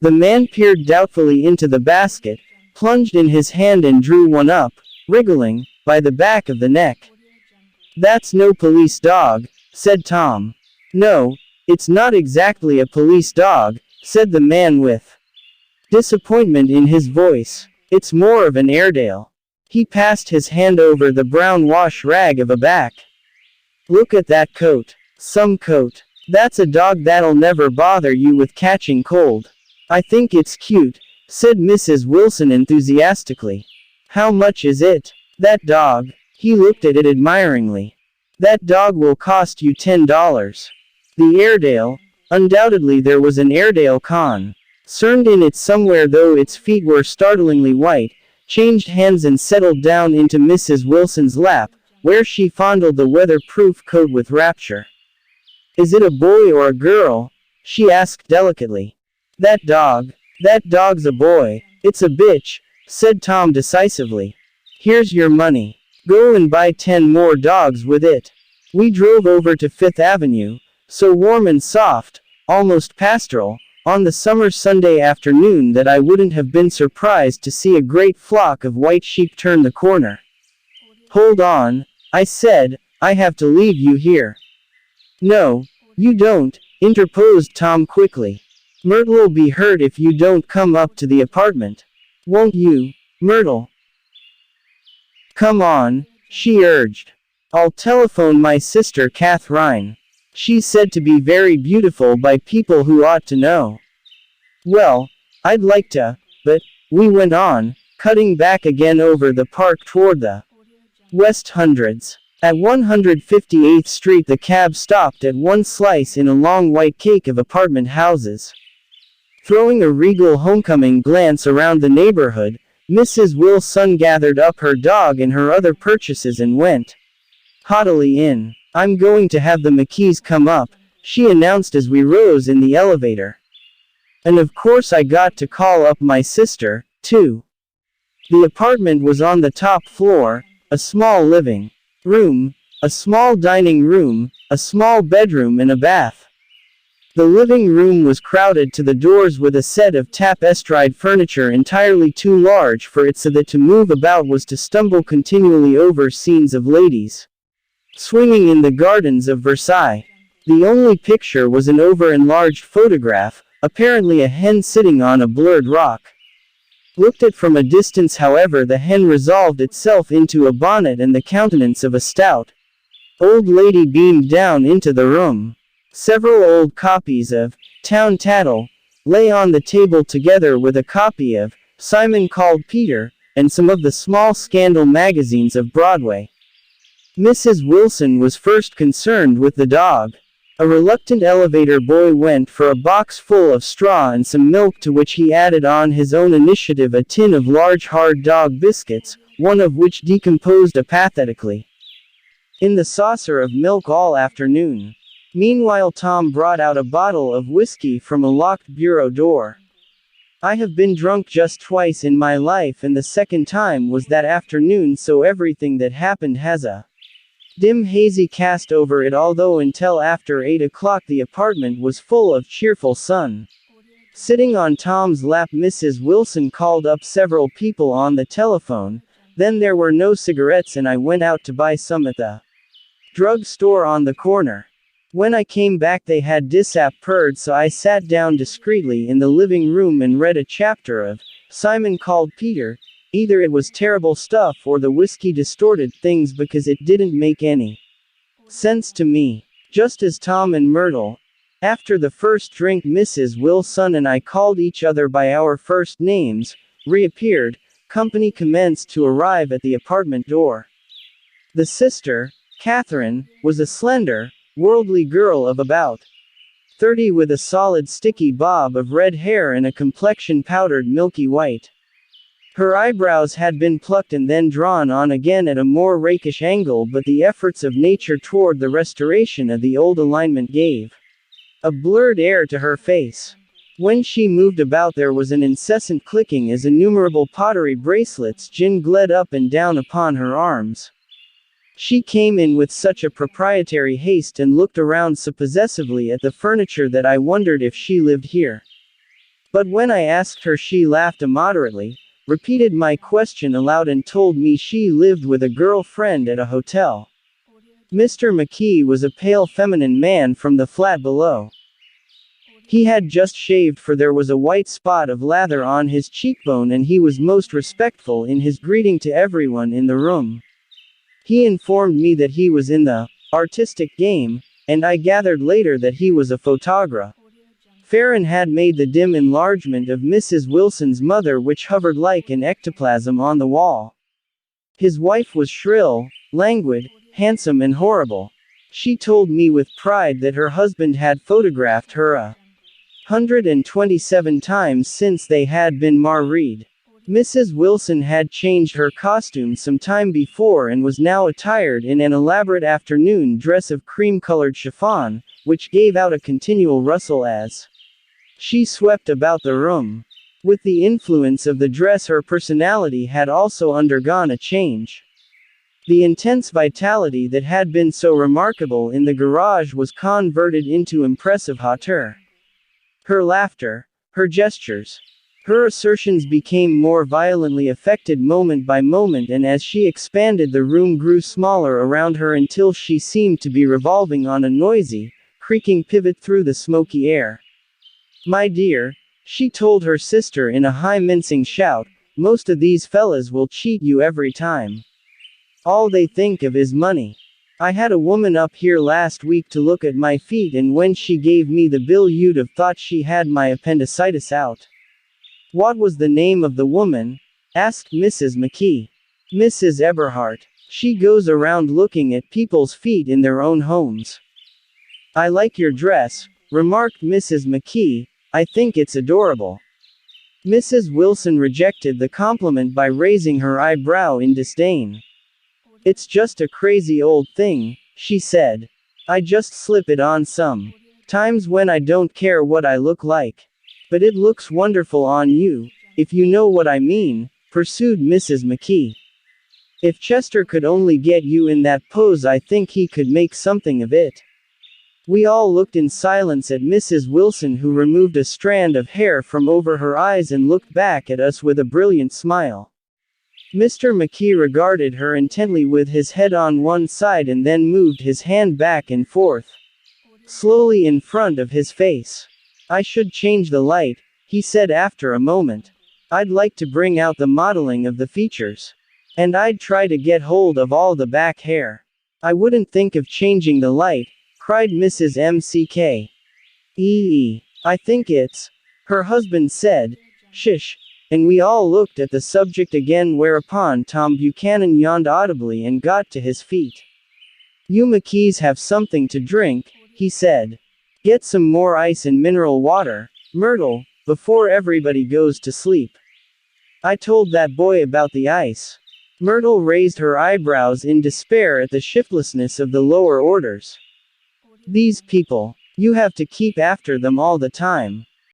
The man peered doubtfully into the basket, plunged in his hand and drew one up, wriggling, by the back of the neck. "That's no police dog," said Tom. "No, it's not exactly a police dog," said the man with disappointment in his voice. "It's more of an Airedale." He passed his hand over the brown wash rag of a back. "Look at that coat. Some coat. That's a dog that'll never bother you with catching cold." "I think it's cute," said Mrs. Wilson enthusiastically. "How much is it?" "That dog." He looked at it admiringly. "That dog will cost you $10. The Airedale, undoubtedly there was an Airedale concerned in it somewhere, though its feet were startlingly white, changed hands and settled down into Mrs. Wilson's lap, where she fondled the weather-proof coat with rapture. "Is it a boy or a girl?" she asked delicately. That dog's a boy." "It's a bitch," said Tom decisively. "Here's your money. Go and buy 10 more dogs with it." We drove over to Fifth Avenue, so warm and soft, almost pastoral, on the summer Sunday afternoon that I wouldn't have been surprised to see a great flock of white sheep turn the corner. "Hold on," I said, "I have to leave you here." "No, you don't," interposed Tom quickly. "Myrtle'll be hurt if you don't come up to the apartment. Won't you, Myrtle?" "Come on," she urged. "I'll telephone my sister Catherine. She's said to be very beautiful by people who ought to know." "Well, I'd like to, but," we went on, cutting back again over the park toward the West Hundreds. At 158th Street the cab stopped at one slice in a long white cake of apartment houses. Throwing a regal homecoming glance around the neighborhood, Mrs. Wilson gathered up her dog and her other purchases and went haughtily in. "I'm going to have the McKees come up," she announced as we rose in the elevator. "And of course I got to call up my sister, too." The apartment was on the top floor, a small living room, a small dining room, a small bedroom and a bath. The living room was crowded to the doors with a set of tapestried furniture entirely too large for it, so that to move about was to stumble continually over scenes of ladies swinging in the gardens of Versailles. The only picture was an over-enlarged photograph, apparently a hen sitting on a blurred rock. Looked at from a distance, however, the hen resolved itself into a bonnet, and the countenance of a stout old lady beamed down into the room. Several old copies of Town Tattle lay on the table, together with a copy of Simon Called Peter, and some of the small scandal magazines of Broadway. Mrs. Wilson was first concerned with the dog. A reluctant elevator boy went for a box full of straw and some milk, to which he added on his own initiative a tin of large hard dog biscuits, one of which decomposed apathetically in the saucer of milk all afternoon. Meanwhile Tom brought out a bottle of whiskey from a locked bureau door. "I have been drunk just twice in my life, and the second time was that afternoon, so everything that happened has a dim hazy cast over it, although until after 8 o'clock the apartment was full of cheerful sun." Sitting on Tom's lap, Mrs. Wilson called up several people on the telephone. Then there were no cigarettes, and I went out to buy some at the drug store on the corner. When I came back they had disappeared, so I sat down discreetly in the living room and read a chapter of Simon Called Peter. Either it was terrible stuff or the whiskey distorted things, because it didn't make any sense to me. Just as Tom and Myrtle, after the first drink Mrs. Wilson and I called each other by our first names, reappeared, company commenced to arrive at the apartment door. The sister, Catherine, was a slender, worldly girl of about 30, with a solid sticky bob of red hair and a complexion powdered milky white. Her eyebrows had been plucked and then drawn on again at a more rakish angle, but the efforts of nature toward the restoration of the old alignment gave a blurred air to her face. When she moved about there was an incessant clicking as innumerable pottery bracelets jingled up and down upon her arms. She came in with such a proprietary haste and looked around so possessively at the furniture that I wondered if she lived here. But when I asked her, she laughed immoderately, repeated my question aloud, and told me she lived with a girlfriend at a hotel. Mr. McKee was a pale feminine man from the flat below. He had just shaved, for there was a white spot of lather on his cheekbone, and he was most respectful in his greeting to everyone in the room. He informed me that he was in the artistic game, and I gathered later that he was a photographer. Farron had made the dim enlargement of Mrs. Wilson's mother, which hovered like an ectoplasm on the wall. His wife was shrill, languid, handsome, and horrible. She told me with pride that her husband had photographed her 127 times since they had been married. Mrs. Wilson had changed her costume some time before and was now attired in an elaborate afternoon dress of cream-colored chiffon, which gave out a continual rustle as she swept about the room. With the influence of the dress, her personality had also undergone a change. The intense vitality that had been so remarkable in the garage was converted into impressive hauteur. Her laughter, her gestures, her assertions became more violently affected moment by moment, and as she expanded, the room grew smaller around her until she seemed to be revolving on a noisy, creaking pivot through the smoky air. "My dear," she told her sister in a high mincing shout, "most of these fellas will cheat you every time. All they think of is money. I had a woman up here last week to look at my feet, and when she gave me the bill you'd have thought she had my appendicitis out." "What was the name of the woman?" asked Mrs. McKee. "Mrs. Eberhardt. She goes around looking at people's feet in their own homes." "I like your dress," remarked Mrs. McKee. "I think it's adorable." Mrs. Wilson rejected the compliment by raising her eyebrow in disdain. "It's just a crazy old thing," she said. "I just slip it on some times when I don't care what I look like. But it looks wonderful on you, if you know what I mean," pursued Mrs. McKee. "If Chester could only get you in that pose, I think he could make something of it." We all looked in silence at Mrs. Wilson, who removed a strand of hair from over her eyes and looked back at us with a brilliant smile. Mr. McKee regarded her intently with his head on one side and then moved his hand back and forth, slowly in front of his face. "I should change the light," he said after a moment. "I'd like to bring out the modeling of the features. And I'd try to get hold of all the back hair." "I wouldn't think of changing the light," cried Mrs. McKee. "I think it's," her husband said. "Shish," and we all looked at the subject again, whereupon Tom Buchanan yawned audibly and got to his feet. "You McKees have something to drink," he said. "Get some more ice and mineral water, Myrtle, before everybody goes to sleep." "I told that boy about the ice." Myrtle raised her eyebrows in despair at the shiftlessness of the lower orders. "These people, you have to keep after them all the time."